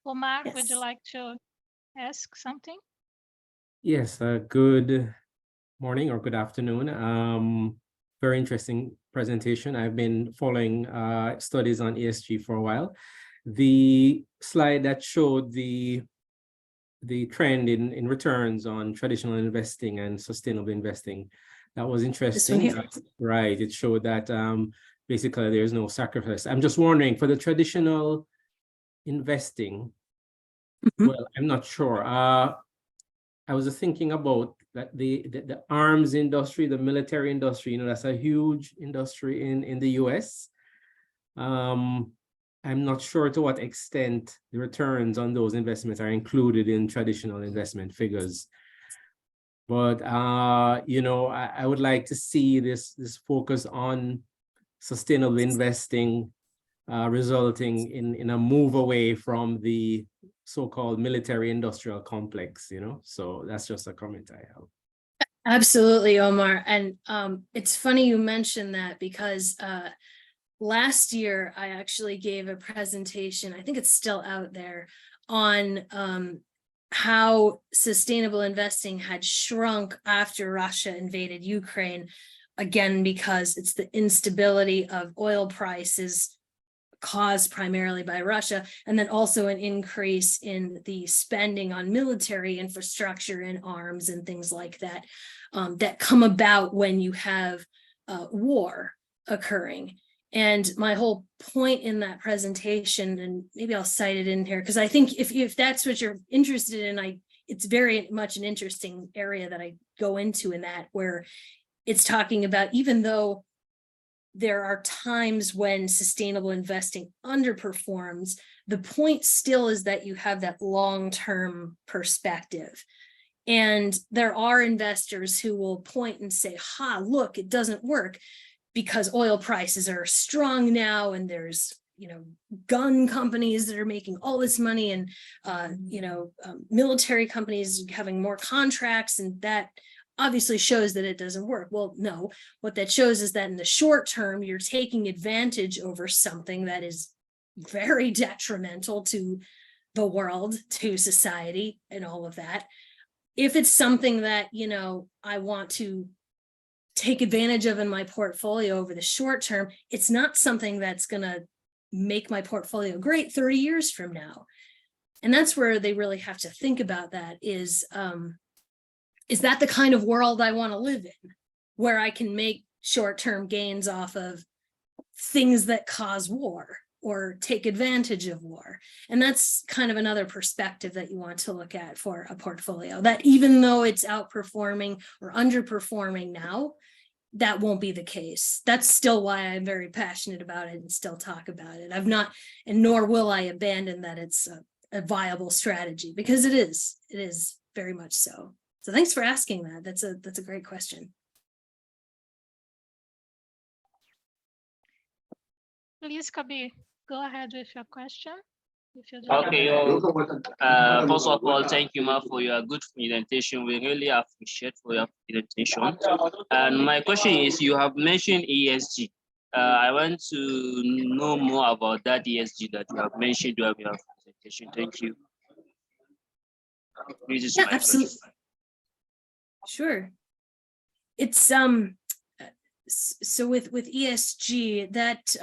Omar, would you Yes. like to ask something? Yes, good morning or good afternoon. Very interesting presentation. I've been following studies on ESG for a while. The slide that showed the trend in returns on traditional investing and sustainable investing, that was interesting. here. Right, it showed that basically there's no sacrifice. I'm just wondering, for the traditional investing, well, I'm not sure. I was thinking about that the arms industry, the military industry, that's a huge industry in the US. I'm not sure to what extent the returns on those investments are included in traditional investment figures. But I would like to see this focus on sustainable investing resulting in a move away from the so-called military industrial complex, so that's just a comment I have. Absolutely, Omar. And it's funny you mentioned that because last year I actually gave a presentation, I think it's still out there, on how sustainable investing had shrunk after Russia invaded Ukraine, again, because it's the instability of oil prices caused primarily by Russia, and then also an increase in the spending on military infrastructure and arms and things like that, that come about when you have war occurring. And my whole point in that presentation, and maybe I'll cite it in here, because I think if that's what you're interested in, it's very much an interesting area that I go into in that, where it's talking about, even though there are times when sustainable investing underperforms, the point still is that you have that long-term perspective. And there are investors who will point and say, look, it doesn't work because oil prices are strong now, and there's, gun companies that are making all this money, and, military companies having more contracts, and that obviously shows that it doesn't work. Well, no, what that shows is that in the short term, you're taking advantage over something that is very detrimental to the world, to society, and all of that. If it's something that, I want to take advantage of in my portfolio over the short term, it's not something that's going to make my portfolio great 30 years from now. And that's where they really have to think about that is that the kind of world I want to live in, where I can make short-term gains off of things that cause war or take advantage of war? And that's kind of another perspective that you want to look at for a portfolio, that even though it's outperforming or underperforming now, that won't be the case. That's still why I'm very passionate about it and still talk about it. I've not, and nor will I abandon that it's a viable strategy, because it is very much so. So thanks for asking that. That's a great question. Please, Kabir, go ahead with your question. Okay, first of all, thank you, Ma, for your good presentation. We really appreciate for your presentation. And my question is, you have mentioned ESG. I want to know more about that ESG that you have mentioned during your presentation. Thank you. This is my absolutely. question. Sure. It's so with ESG, that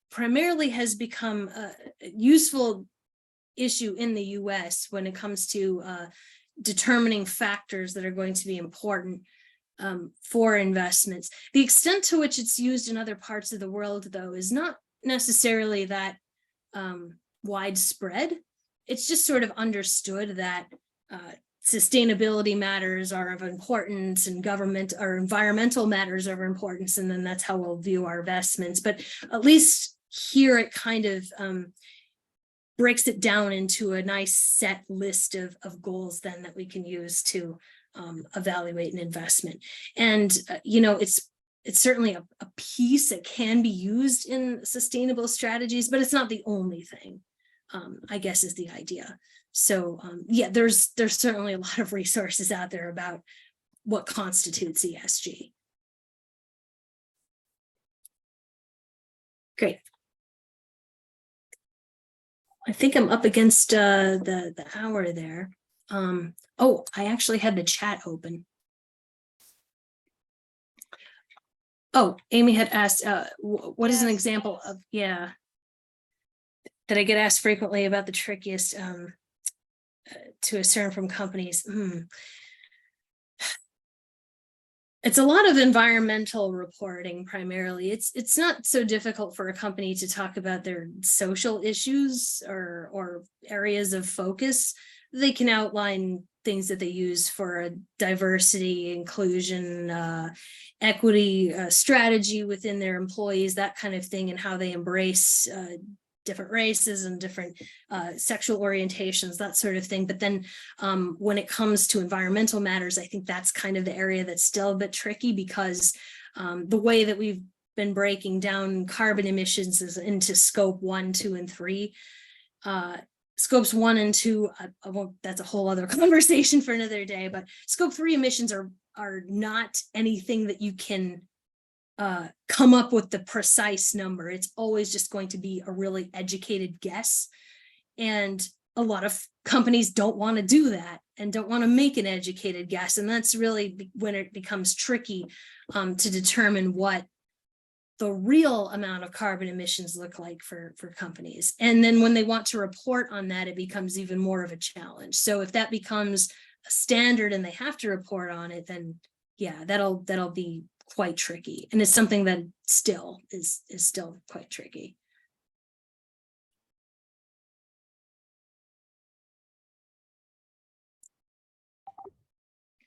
primarily has become a useful issue in the US when it comes to determining factors that are going to be important for investments. The extent to which it's used in other parts of the world, though, is not necessarily that widespread. It's just sort of understood that sustainability matters are of importance, and government or environmental matters are of importance, and then that's how we'll view our investments. But at least here it kind of breaks it down into a nice set list of goals then that we can use to evaluate an investment. And, it's certainly a piece that can be used in sustainable strategies, but it's not the only thing, I guess is the idea. So yeah, there's certainly a lot of resources out there about what constitutes ESG. Great. I think I'm up against the hour there. Oh, I actually had the chat open. Oh, Amy had asked, what is an Yes, example yes. of, yeah, that I get asked frequently about the trickiest to discern from companies. It's a lot of environmental reporting primarily. It's not so difficult for a company to talk about their social issues or areas of focus. They can outline things that they use for a diversity, inclusion, equity strategy within their employees, that kind of thing, and how they embrace different races and different sexual orientations, that sort of thing. But then when it comes to environmental matters, I think that's kind of the area that's still a bit tricky, because the way that we've been breaking down carbon emissions is into scope 1, 2, and 3. Scopes 1 and 2, that's a whole other conversation for another day, but scope 3 emissions are not anything that you can come up with the precise number. It's always just going to be a really educated guess. And a lot of companies don't want to do that and don't want to make an educated guess. And that's really when it becomes tricky to determine what the real amount of carbon emissions look like for companies. And then when they want to report on that, it becomes even more of a challenge. So if that becomes a standard and they have to report on it, then yeah, that'll be quite tricky. And it's something that still is still quite tricky.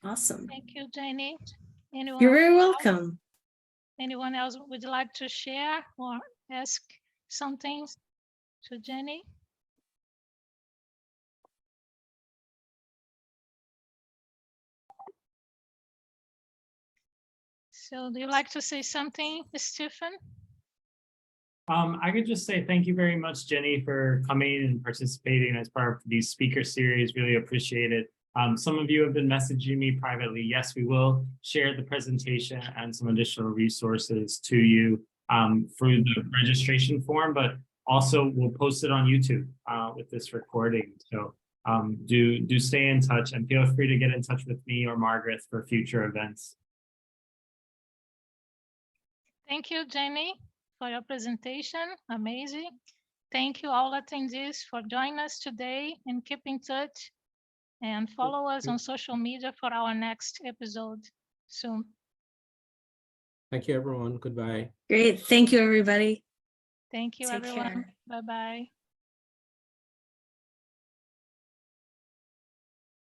Awesome. Thank you, Jenny. Anyone You're very else? welcome. Anyone else would like to share or ask something to Jenny? So do you like to say something, Stephen? I could just say thank you very much, Jenny, for coming and participating as part of these speaker series. Really appreciate it. Some of you have been messaging me privately. Yes, we will share the presentation and some additional resources to you through the registration form, but also we'll post it on YouTube with this recording. So do stay in touch, and feel free to get in touch with me or Margaret for future events. Thank you, Jenny, for your presentation. Amazing. Thank you all attendees for joining us today, and keep in touch and follow us on social media for our next episode soon. Thank you, everyone. Goodbye. Great. Thank you, everybody. Thank you, Take everyone. care. Bye-bye.